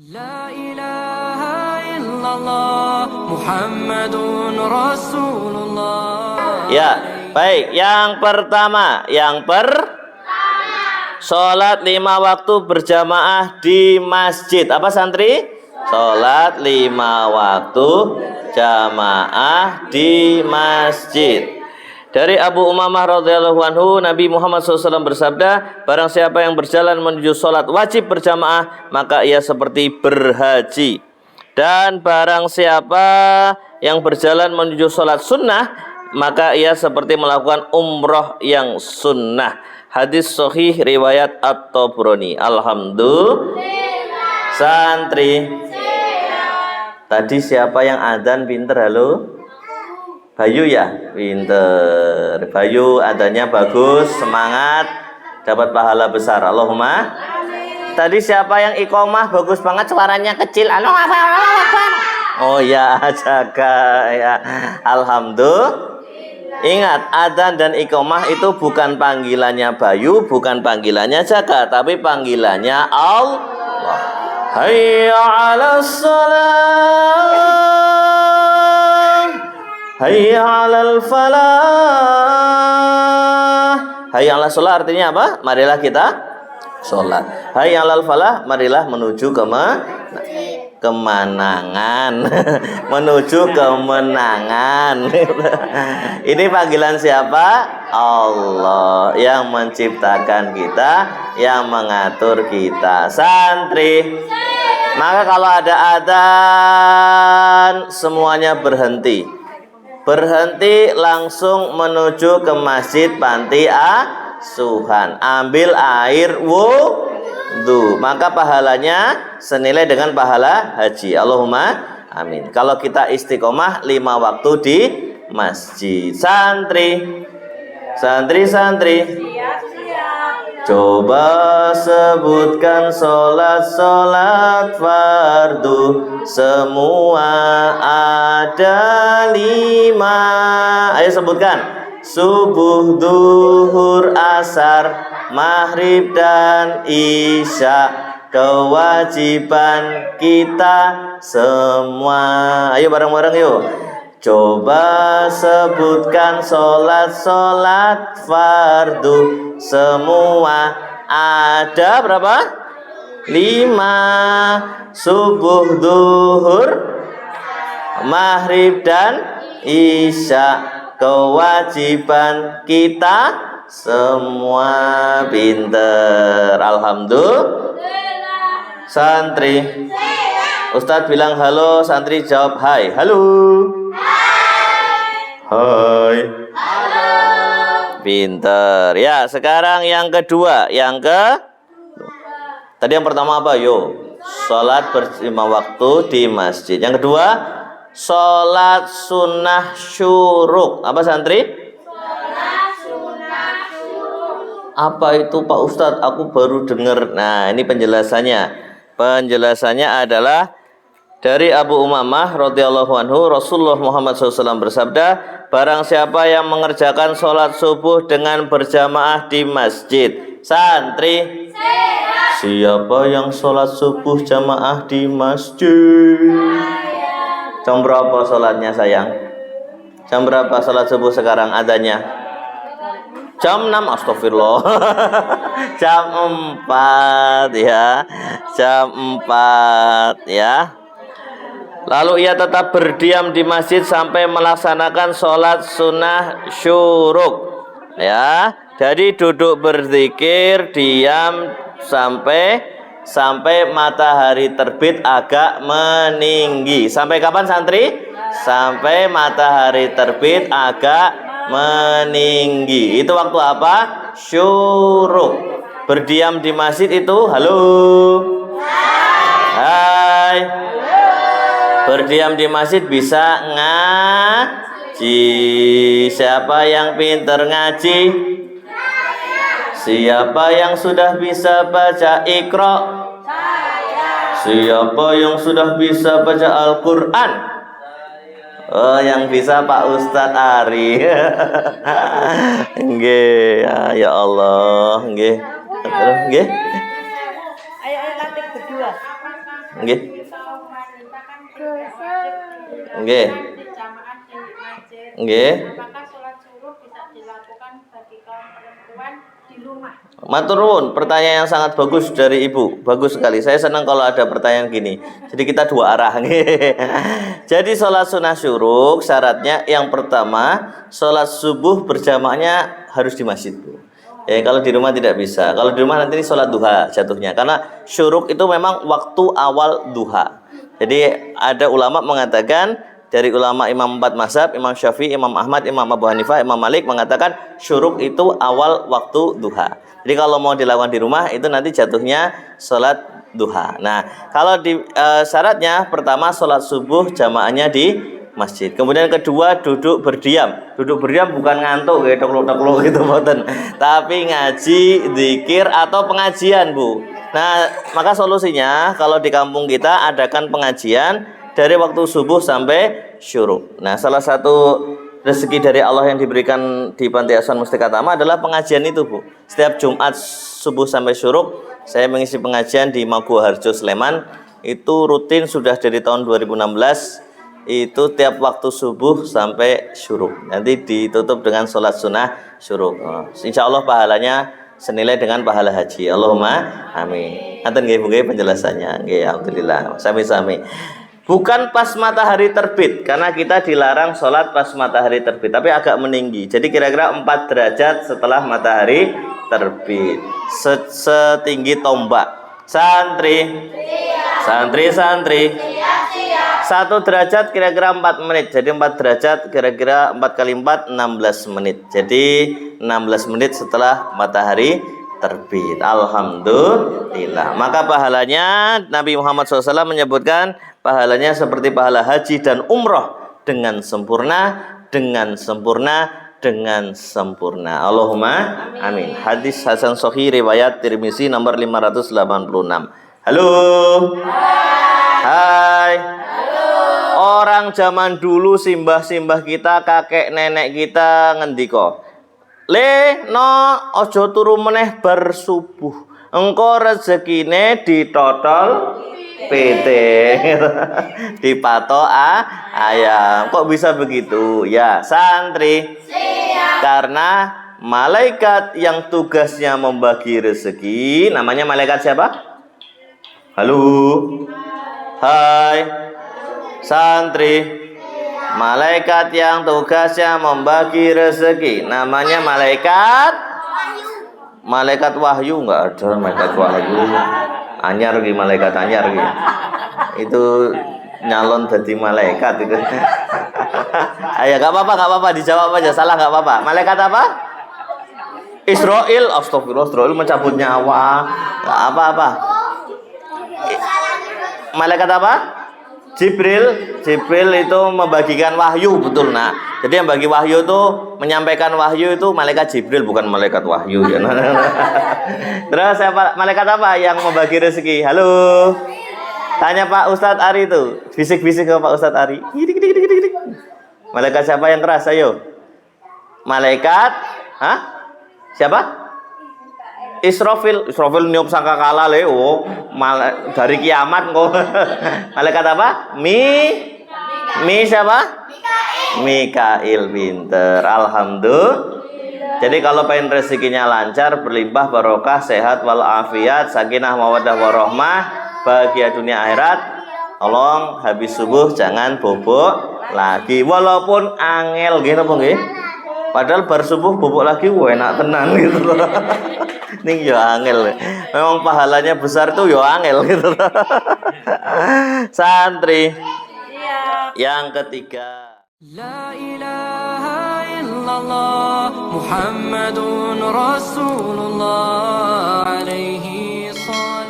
La ilaha illallah Muhammadun Rasulullah. Ya, baik. Yang pertama, sholat 5 waktu berjamaah di masjid. Apa santri? Sholat 5 waktu jamaah di masjid. Dari Abu Umamah radhiyallahu anhu, Nabi Muhammad SAW bersabda, barang siapa yang berjalan menuju sholat wajib berjamaah, maka ia seperti berhaji. Dan barang siapa yang berjalan menuju sholat sunnah, maka ia seperti melakukan umroh yang sunnah. Hadis sahih riwayat At-Tabrani. Alhamdulillah. Santri. Tadi siapa yang adzan pinter? Halo? Bayu ya? Pinter. Bayu adanya bagus, semangat, dapat pahala besar. Allahumma. Tadi siapa yang iqomah bagus banget, suaranya kecil? Oh ya, jaga ya. Alhamdulillah. Ingat, adzan dan iqomah itu bukan panggilannya Bayu, bukan panggilannya Jaka, tapi panggilannya Allah. Hayya 'alas salam, hayya 'alal falah. Hayya 'alas salah artinya apa? Marilah kita sholat. Hayya 'alal falah, marilah menuju kemenangan. Menuju kemenangan. Ini panggilan siapa? Allah yang menciptakan kita, yang mengatur kita. Santri. Maka kalau ada adzan, semuanya berhenti. Berhenti langsung menuju ke masjid panti asuhan. Ambil air wudu. Maka pahalanya senilai dengan pahala haji. Allahumma amin. Kalau kita istiqomah 5 waktu di masjid. Santri. Coba sebutkan sholat fardu. Semua ada 5. Ayo sebutkan. Subuh, duhur, asar, maghrib dan isya. Kewajiban kita semua. Ayo bareng-bareng yuk. Coba sebutkan sholat fardu. Semua ada berapa? 5. Subuh, duhur, maghrib dan isya. Kewajiban kita semua. Pinter. Alhamdulillah. Santri. Ustadz bilang halo, santri jawab hai. Halo. Hai. Halo. Pinter. Ya, sekarang yang kedua. Tadi yang pertama apa? Yo. Sholat 5 waktu di masjid. Yang kedua, sholat sunnah syuruk. Apa santri? Sholat sunnah syuruk. Apa itu Pak Ustadz? Aku baru dengar. Nah, ini penjelasannya. Penjelasannya adalah dari Abu Umamah radhiyallahu anhu, Rasulullah Muhammad SAW bersabda, barang siapa yang mengerjakan sholat subuh dengan berjamaah di masjid. Santri. Siapa yang sholat subuh jamaah di masjid? Jam berapa sholatnya sayang? Jam berapa sholat subuh sekarang adanya? Jam 6, astagfirullah. Jam 4 ya. Jam 4 ya. Lalu ia tetap berdiam di masjid sampai melaksanakan sholat sunnah syuruk ya. Jadi duduk berzikir, diam sampai matahari terbit agak meninggi. Sampai kapan santri? Sampai matahari terbit agak meninggi. Itu waktu apa? Syuruk. Berdiam di masjid itu halo. Hai. Berdiam di masjid bisa ngaji. Siapa yang pinter ngaji? Siapa yang sudah bisa baca Iqra? Siapa yang sudah bisa baca Al-Quran? Oh, yang bisa Pak Ustadz Ari. Nggih, ya Allah, nggih. Terus nggih. Ayo latih berdua. Nggih. Nggih. Nggih. Apakah sholat subuh bisa dilakukan bagi kaum perempuan di rumah? Matur nuwun, pertanyaan yang sangat bagus dari Ibu. Bagus sekali. Saya senang kalau ada pertanyaan gini. Jadi kita dua arah. Jadi sholat sunnah syuruk syaratnya yang pertama, sholat subuh berjamaahnya harus di masjid, Bu. Ya, kalau di rumah tidak bisa. Kalau di rumah nanti sholat duha jatuhnya. Karena syuruk itu memang waktu awal duha. Jadi ada ulama mengatakan, dari ulama Imam 4 mazhab, Imam Syafi'i, Imam Ahmad, Imam Abu Hanifah, Imam Malik mengatakan syuruk itu awal waktu duha. Jadi kalau mau dilakukan di rumah itu nanti jatuhnya sholat duha. Nah, kalau di syaratnya pertama sholat subuh jamaahnya di masjid. Kemudian kedua duduk berdiam. Duduk berdiam bukan ngantuk kayak tekluk-tekluk gitu boten. Tapi ngaji, zikir atau pengajian, Bu. Nah, maka solusinya kalau di kampung kita adakan pengajian dari waktu subuh sampai syuruk. Nah, salah satu rezeki dari Allah yang diberikan di Panti Asuhan Mustika Tama adalah pengajian itu, Bu. Setiap Jumat subuh sampai syuruk saya mengisi pengajian di Maguwo Harjo Sleman. Itu rutin sudah dari tahun 2016. Itu tiap waktu subuh sampai syuruk. Nanti ditutup dengan sholat sunnah syuruk. Insya Allah pahalanya senilai dengan pahala haji. Allahumma amin. Nanti nggih penjelasannya. Nggih, alhamdulillah. Sami-sami. Bukan pas matahari terbit, karena kita dilarang sholat pas matahari terbit, tapi agak meninggi. Jadi kira-kira 4 derajat setelah matahari terbit, setinggi tombak. Santri, santri. 1 derajat kira-kira 4 menit. Jadi 4 derajat kira-kira 4 kali 4 16 menit. Jadi 16 menit setelah matahari terbit. Alhamdulillah. Maka pahalanya Nabi Muhammad SAW menyebutkan pahalanya seperti pahala haji dan umroh dengan sempurna. Allahumma amin. Hadis Hasan Sahih riwayat Tirmizi nomor 586. Halo. Hai. Orang zaman dulu simbah-simbah kita, kakek nenek kita ngendika, "Le no ojo turu meneh bar subuh. Engko rezekine ditotol PT." Dipatok ayam. Kok bisa begitu? Ya, santri. Karena malaikat yang tugasnya membagi rezeki, namanya malaikat siapa? Halo. Hai. Santri. Malaikat yang tugasnya membagi rezeki, namanya malaikat wahyu. Enggak ada malaikat wahyu. Anyar lagi, malaikat anyar lagi. Itu nyalon jadi malaikat itu. Ayo, enggak apa-apa, dijawab aja. Salah enggak apa-apa. Malaikat apa? Israil. Astagfirullah, Israil mencabut nyawa. Enggak apa-apa. Malaikat apa? Jibril itu membagikan wahyu, betul. Nah, jadi yang bagi wahyu itu, menyampaikan wahyu itu malaikat Jibril, bukan malaikat wahyu ya. Terus siapa malaikat apa yang membagi rezeki? Halo. Tanya Pak Ustadz Ari itu. Bisik-bisik ke Pak Ustadz Ari. Malaikat siapa yang keras? Ayo. Malaikat siapa? Israfil niup sangkakala leo dari kiamat kok. Malaikat apa? Mi siapa? Mikail, pinter. Alhamdulillah. Jadi kalau pengen rezekinya lancar, berlimpah, barokah, sehat walafiat, sakinah mawaddah warahmah, bahagia dunia akhirat, tolong habis subuh jangan bobok lagi, walaupun angel gitu nggih. Padahal bar subuh bobok lagi enak tenan gitu loh. Ning yo angel. Memang pahalanya besar tuh yo angel gitu. Santri. Yang ketiga. La ilaha illallah Muhammadun Rasulullah alaihi salam.